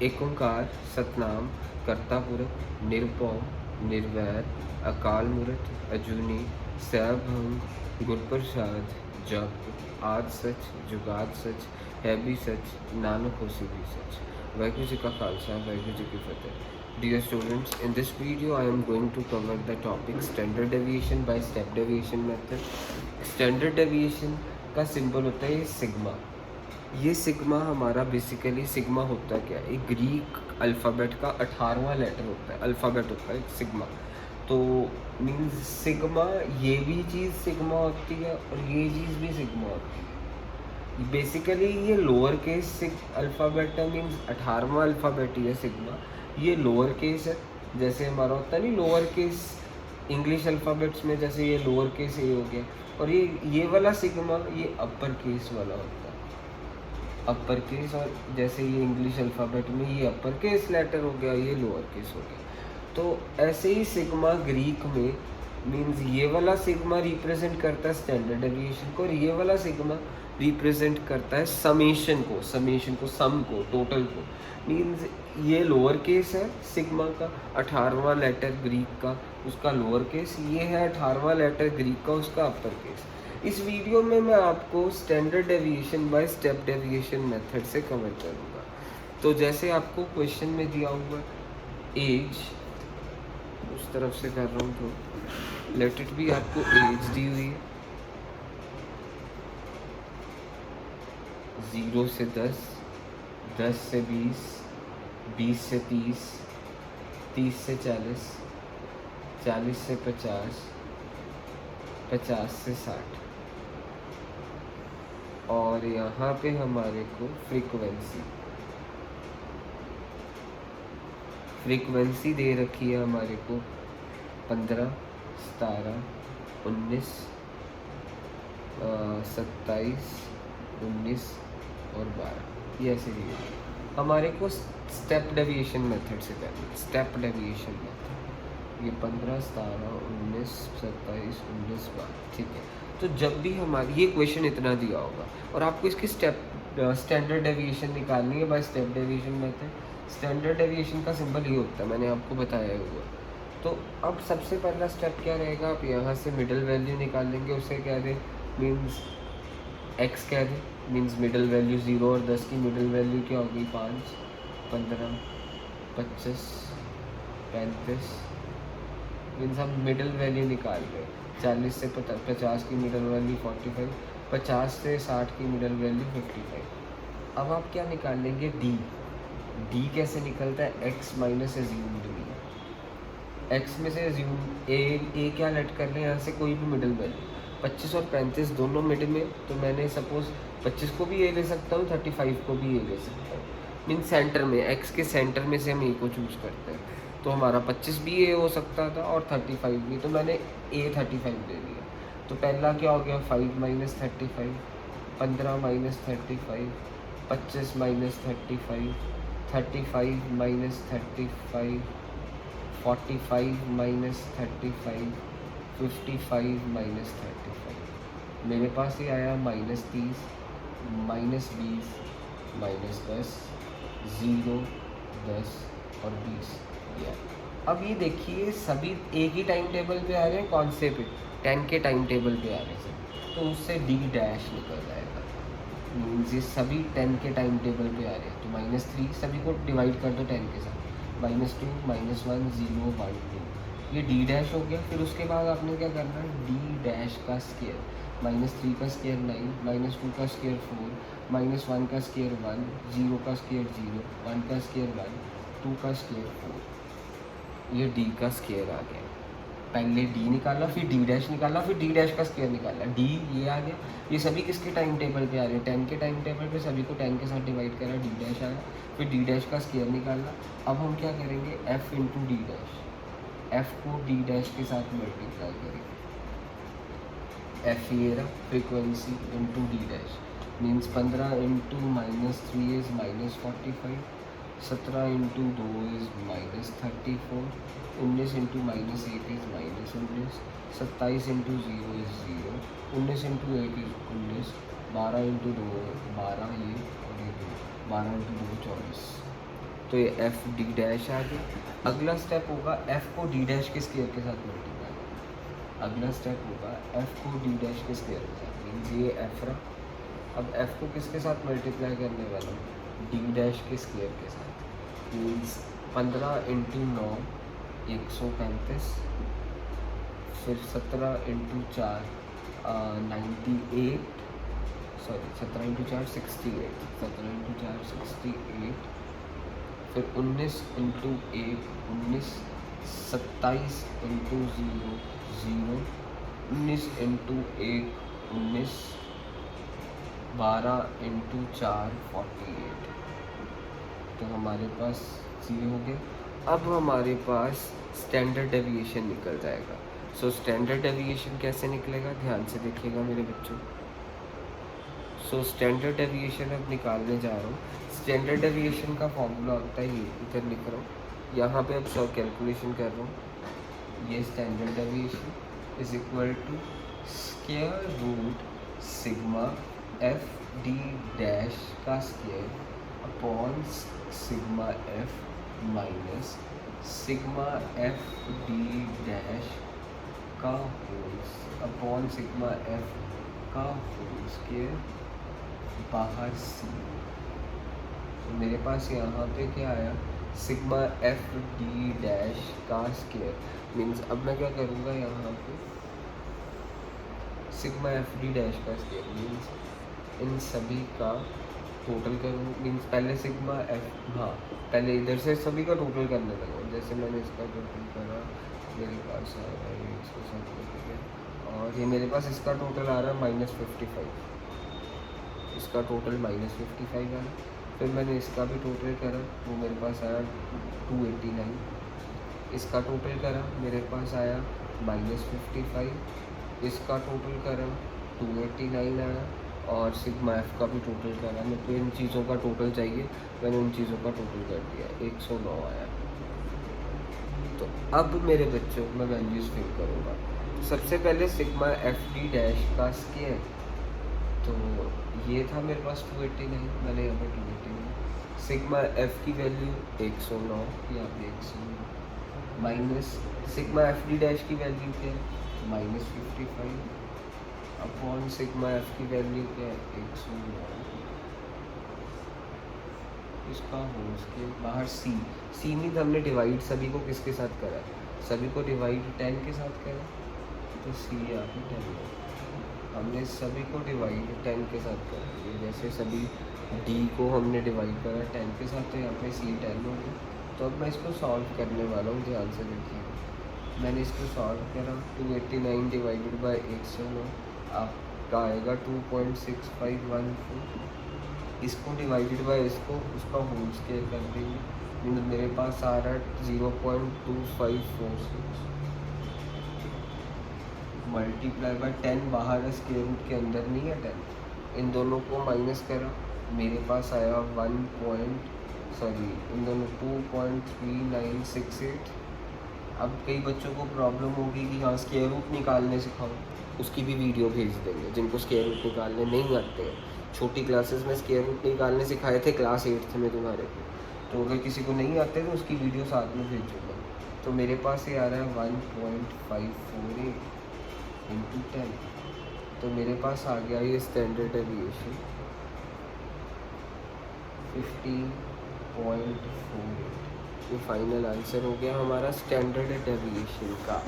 एक ओंकार सतनाम करता पुरख निरभौ निर्वैर अकाल मूरत अजूनी सैभंग गुरप्रसाद जप आद सच जुगाद सच है भी सच नानक होसी भी सच। वाहिगुरू जी का खालसा वाहिगुरू जी की फतेह। Dear students, in this video I am going to cover the topic standard deviation by step deviation method। standard deviation का सिंबल होता है सिग्मा। ये सिग्मा हमारा बेसिकली सिग्मा होता क्या है, एक ग्रीक अल्फ़ाबेट का 18वां लेटर होता है, अल्फ़ाबेट होता है सिग्मा। तो मीन्स सिग्मा, ये भी चीज़ सिग्मा होती है और ये चीज़ भी सिग्मा होती है। बेसिकली ये लोअर केस अल्फ़ाबेट है, मीन्स 18वां अल्फ़ाबेट ही है सिग्मा। ये लोअर केस है, जैसे हमारा होता है नहीं लोअर केस इंग्लिश अल्फ़ाबेट्स में, जैसे ये लोअर केस ए हो गया। और ये वाला सिग्मा ये अपर केस वाला होता है, अपर केस। और जैसे ये इंग्लिश अल्फ़ाबेट में ये अपर केस लेटर हो गया, ये लोअर केस हो गया। तो ऐसे ही सिग्मा ग्रीक में मीन्स ये वाला सिग्मा रिप्रेजेंट करता है स्टैंडर्ड डेविएशन को, और ये वाला सिग्मा रिप्रेजेंट करता है समेशन को, सम को, टोटल को। मीन्स ये लोअर केस है सिग्मा का, 18वां लेटर ग्रीक का उसका लोअर केस, ये है 18वां लेटर ग्रीक का उसका अपर केस। इस वीडियो में मैं आपको standard deviation by step deviation method से कवर करूँगा। तो जैसे आपको क्वेश्चन में दिया हुआ एज, उस तरफ से कर रहा हूँ, तो लेट इट बी, आपको एज दी हुई है 0 से 10, 10 से 20, 20 से 30, 30 से 40, 40 से 50, 50 से 60। और यहाँ पे हमारे को फ्रीक्वेंसी दे रखी है हमारे को 15, 17, 19, 27, 19 और 12, ये ऐसे दी है हमारे को स्टेप डेविएशन मेथड से करना। स्टेप डेविएशन मेथड ये 15, 17, 19, 27, 19, 12, ठीक है। तो जब भी हमारी ये क्वेश्चन इतना दिया होगा और आपको इसकी स्टैंडर्ड डेविएशन निकालनी है by step deviation method. Standard deviation का सिंबल ये होता है, मैंने आपको बताया हुआ। तो अब सबसे पहला स्टेप क्या रहेगा, आप यहाँ से मिडिल वैल्यू निकालेंगे, उसे कह दें मीन्स एक्स कह दें, मीन्स मिडिल वैल्यू 0 और 10 की मिडिल वैल्यू क्या होगी 5, 15, 25, 35, मीन्स हम मिडिल वैल्यू निकाल रहे हैं। 40 से 50 की मिडिल वैल्यू 45, 50 से 60 की मिडिल वैल्यू 55। अब आप क्या निकाल लेंगे, डी कैसे निकलता है, x minus assumed D. X में से एज्यूम ए क्या लेट कर रहे हैं यहाँ से, कोई भी मिडिल वैल्यू 25 और 35 दोनों मिड में, तो मैंने सपोज 25 को भी ए ले सकता हूँ, 35 को भी ए ले सकता हूँ। मीन सेंटर में, एक्स के सेंटर में से हम ए को चूज करते हैं, तो हमारा 25 भी ए हो सकता था और 35 भी, तो मैंने ए 35 ले लिया। तो पहला क्या हो गया 5 minus 35, 15 minus 35, 25 minus 35, 35 minus 35, 45 minus 35, 55 minus 35। मेरे पास ये आया -30, -20, -10, 0, 10 और 20। अब ये देखिए सभी एक ही टाइम टेबल पे आ रहे हैं, कौन से पे, 10 के टाइम टेबल पे आ रहे हैं, तो उससे डी डैश निकल जाएगा। मीन्स ये सभी 10 के टाइम टेबल पे आ रहे हैं, तो -3 सभी को डिवाइड कर दो 10 के साथ, -2, -1, 0, 1, 2, ये डी डैश हो गया। फिर उसके बाद आपने क्या करना है, डी डैश का स्केयर, -3 का स्केयर 9, -2 का स्केयर 4, -1 का स्केयर 1, 0 का स्केयर 0, 1 का स्केयर 1, 2 का स्केयर 4, ये डी का स्केयर आ गया। पहले डी निकाला, फिर डी डैश निकाला, फिर डी डैश का स्केयर निकाला, डी ये आ गया। ये सभी किसके टाइम टेबल पे आ रहे हैं, 10 के टाइम टेबल पे, सभी को 10 के साथ डिवाइड करा, डी डैश आया, फिर डी डैश का स्केयर निकाला। अब हम क्या करेंगे, F into D dash, F को डी डैश के साथ मल्टीप्लाई करेंगे। एफ ये रहा frequency into D dash, means 15 into -3 is -45, 17 into 2 is -34, 19 into -8 is -19, 27 into 0 is 0, 19 into 1 is 19, 12 into 2 12, ये और ये 2, 12 इंटू 2 24, तो ये एफ डी डैश आ गया। अगला स्टेप होगा एफ को डी डैश के स्क्वायर के साथ मल्टीप्लाई करना। अगला स्टेप होगा एफ को डी डैश के स्क्वायर के साथ, मीन्स ये एफ रहा। अब एफ को किसके साथ मल्टीप्लाई करने वाला हूँ, डी डैश के स्क्वायर के साथ, मीन्स 15 इंटू 9 135, फिर 17 इंटू 4 98, सॉरी 17 इंटू 4 68, 17 इंटू 4 68, फिर 19 इंटू 1 19, 27 इंटू 0 0, 19 इंटू 1 19, 12 इंटू 4 48। तो हमारे पास ये हो गया। अब हमारे पास स्टैंडर्ड डेविएशन निकल जाएगा। सो स्टैंडर्ड डेविएशन कैसे निकलेगा, ध्यान से देखिएगा मेरे बच्चों। सो स्टैंडर्ड डेविएशन अब निकालने जा रहा हूँ। स्टैंडर्ड डेविएशन का फॉर्मूला होता है ये, इधर लिख रहा हूँ, यहाँ पे अब सब कैलकुलेशन कर रहा हूँ। ये standard deviation is equal to square root sigma f d dash का square upon sigma f minus sigma f d dash का होल अपॉन सिग्मा एफ का होल स्क्वायर बाहर सी। तो मेरे पास यहाँ पे क्या आया, सिग्मा एफ डी डैश का स्क्वायर, मीन्स अब मैं क्या करूँगा, यहाँ पे सिग्मा एफ डी डैश का स्क्वायर मीन्स इन सभी का टोटल करूँ, मीन्स पहले सिग्मा एफ, हाँ पहले इधर से सभी का टोटल करने लगा। जैसे मैंने इसका टोटल करा, मेरे पास आ रहा है इसके साथ टोटल, और ये मेरे पास इसका टोटल आ रहा है -55, इसका टोटल -55 आया। फिर मैंने इसका भी टोटल करा, वो मेरे पास आया 289, इसका टोटल करा मेरे पास आया -55, इसका टोटल करा 289 आया, और सिग्मा एफ का भी टोटल करा। मेरे को इन चीज़ों का टोटल चाहिए, मैंने उन चीज़ों का टोटल कर दिया, 109 आया। तो अब मेरे बच्चों मैं वैल्यूज़ फिल करूँगा। सबसे पहले सिग्मा एफ डी डैश का स्क्वायर, तो ये था मेरे पास 289, मैंने यहाँ पर 289, सिग्मा एफ की वैल्यू 109, यहाँ पे 109, minus sigma f d dash की वैल्यू क्या है -55, अपॉन सिग्मा एफ की वैल्यू क्या है 109, इसका होल स्क्वायर बाहर सी में हमने डिवाइड सभी को किसके साथ करा, सभी को डिवाइड 10 के साथ करा, तो सी यहाँ पे 10 है। हमने सभी को डिवाइड 10 के साथ करा, जैसे सभी डी को हमने डिवाइड करा 10 के साथ, तो यहाँ पे सी 10 हो गया। तो अब मैं इसको सॉल्व करने वाला हूँ, ध्यान से देखिए। मैंने इसको सॉल्व करा, 289 डिवाइडेड बाई 109 आपका आएगा 2.6514, इसको डिवाइडेड बाय इसको, उसका होल स्क्वायर कर देंगे, मेरे पास आ रहा है 0.2546 मल्टीप्लाई बाय 10, बाहर है स्क्वायर रूट के अंदर नहीं है 10, इन दोनों को माइनस करा, मेरे पास आया 2.3968। अब कई बच्चों को प्रॉब्लम होगी कि हाँ स्क्वायर रूट निकालने सिखाओ, उसकी भी वीडियो भेज देंगे जिनको स्क्वायर रूट निकालने नहीं आते हैं। छोटी क्लासेस में स्क्वायर रूट निकालने सिखाए थे क्लास 8th में तुम्हारे को, तो अगर किसी को नहीं आते तो उसकी वीडियो साथ में भेजूँगा। तो मेरे पास ये आ रहा है 1.548 इंटू 10, तो मेरे पास आ गया ये स्टैंडर्ड डेविएशन 15.48। ये फाइनल आंसर हो गया हमारा स्टैंडर्ड डेविएशन का।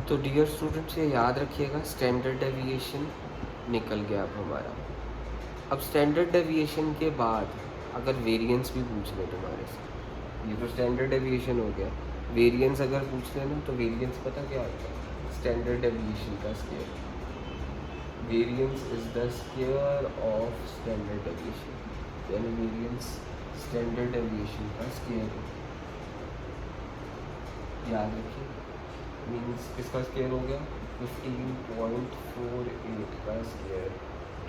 तो डियर स्टूडेंट्स ये याद रखिएगा, स्टैंडर्ड डेविएशन निकल गया अब हमारा। अब स्टैंडर्ड डेविएशन के बाद अगर वेरिएंस भी पूछ ले तुम्हारे से, ये तो स्टैंडर्ड डेविएशन हो गया, वेरिएंस अगर पूछ लेना तो वेरिएंस पता क्या होता है, स्टैंडर्ड डेविएशन का square. Variance is the square of standard deviation, यानी वेरिएंस स्टैंडर्ड डेविएशन का स्क्वायर याद रखिए। मीन्स किसका स्क्वायर हो गया 15.48 का स्क्वायर।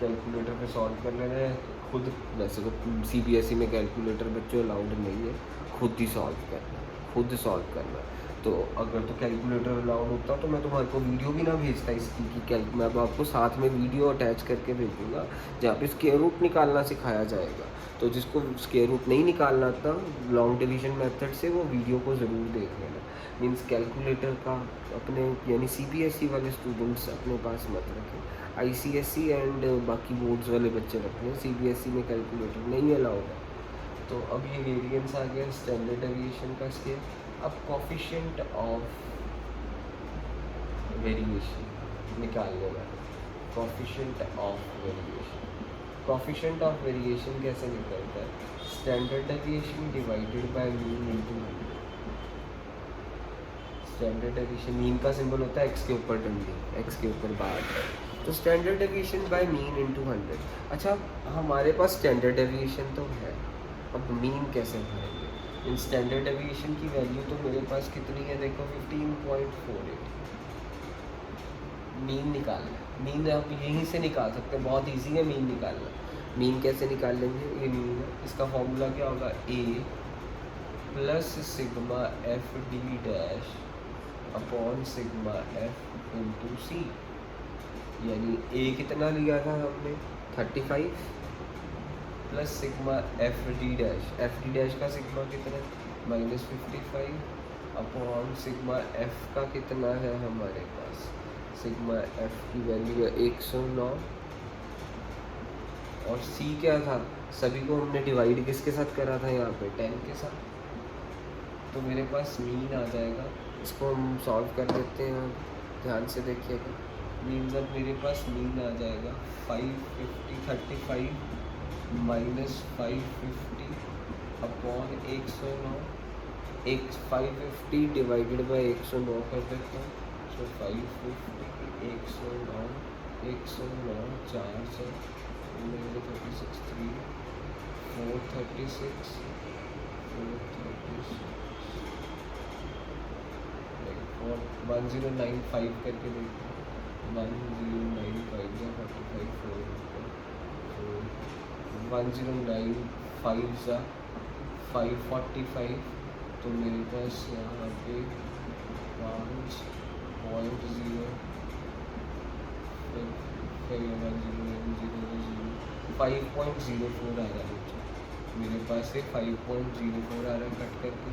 कैलकुलेटर पे सॉल्व कर लेना है खुद, वैसे तो CBSE में कैलकुलेटर बच्चों अलाउड नहीं है, खुद ही सॉल्व करना, खुद सॉल्व करना। तो अगर तो कैलकुलेटर अलाउड होता तो मैं तुम्हारे को वीडियो भी ना भेजता इसकी कि मैं अब आपको साथ में वीडियो अटैच करके भेजूँगा जहाँ पे स्क्वायर रूट निकालना सिखाया जाएगा। तो जिसको स्क्वायर रूट नहीं निकालना था लॉन्ग डिवीजन मेथड से, वो वीडियो को ज़रूर देख लेना। मीन्स कैलकुलेटर का अपने यानी CBSE वाले स्टूडेंट्स अपने पास मत रखें, ICSE एंड बाकी बोर्ड्स वाले बच्चे रख लें। CBSE में कैलकुलेटर नहीं अलाउड है। तो अब ये वेरिएंस आ गया स्टैंडर्ड डेविएशन का स्केल। अब कोफिशिएंट ऑफ वेरिएशन निकालने वाले, coefficient of variation. Coefficient of variation कैसे निकलता है? Standard deviation divided by mean into 100। Standard deviation, mean का सिंबल होता है x के ऊपर डंडी, x के ऊपर बार, तो standard deviation by mean into 100। अच्छा, हमारे पास स्टैंडर्ड डेविएशन तो है, अब मीन कैसे भरेंगे? इन स्टैंडर्ड डेविएशन की वैल्यू तो मेरे पास कितनी है, देखो 15.48। मीन निकालना, मीन आप यहीं से निकाल सकते हैं, बहुत इजी है मीन निकालना। मीन कैसे निकाल लेंगे? ये मीन है, इसका फॉर्मूला क्या होगा? a plus sigma f d dash upon sigma f into C. यानी a कितना लिया था हमने 35 plus sigma f d dash का सिग्मा कितना -55 अपॉन सिग्मा एफ का कितना है हमारे पास, सिग्मा एफ की वैल्यू है 109 और सी क्या था, सभी को हमने डिवाइड किसके साथ करा था यहाँ पे 10 के साथ। तो मेरे पास मीन आ जाएगा, इसको हम सॉल्व कर देते हैं, ध्यान से देखिएगा। मीन्स अब मेरे पास मीन आ जाएगा 35 माइनस 550 अपॉन 109, 550 डिवाइडेड बाई 109 कर देता हूँ। तो 550 109 400 36 3 436 और 1095 करके देखते हैं। 1095 या 45 1095 सा 545, तो मेरे पास यहाँ पे 5.04 आ रहा है बच्चों, मेरे पास से 5.04 आ रहा है, कट करके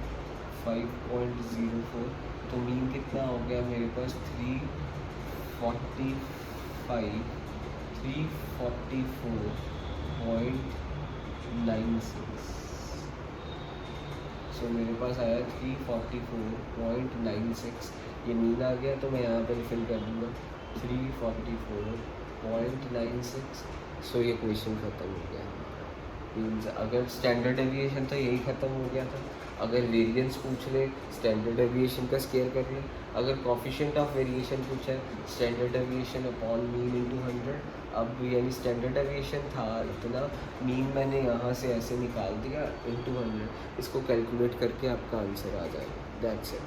5.04। तो मीन कितना हो गया मेरे पास 344.96। सो मेरे पास आया 344.96, ये मीन आ गया। तो मैं यहाँ पर फिल कर दूँगा 344.96। सो ये क्वेश्चन ख़त्म हो गया। मीन्स अगर स्टैंडर्ड डेविएशन था यही ख़त्म हो गया था। अगर वेरिएंस पूछ ले स्टैंडर्ड डेविएशन का स्केयर कर ले। अगर कोफिशिएंट ऑफ वेरिएशन पूछा है standard deviation upon mean into 100। अब यानी स्टैंडर्ड डेविएशन था इतना, मीन मैंने यहाँ से ऐसे निकाल दिया इनटू 100, इसको कैलकुलेट करके आपका आंसर आ जाएगा। That's it.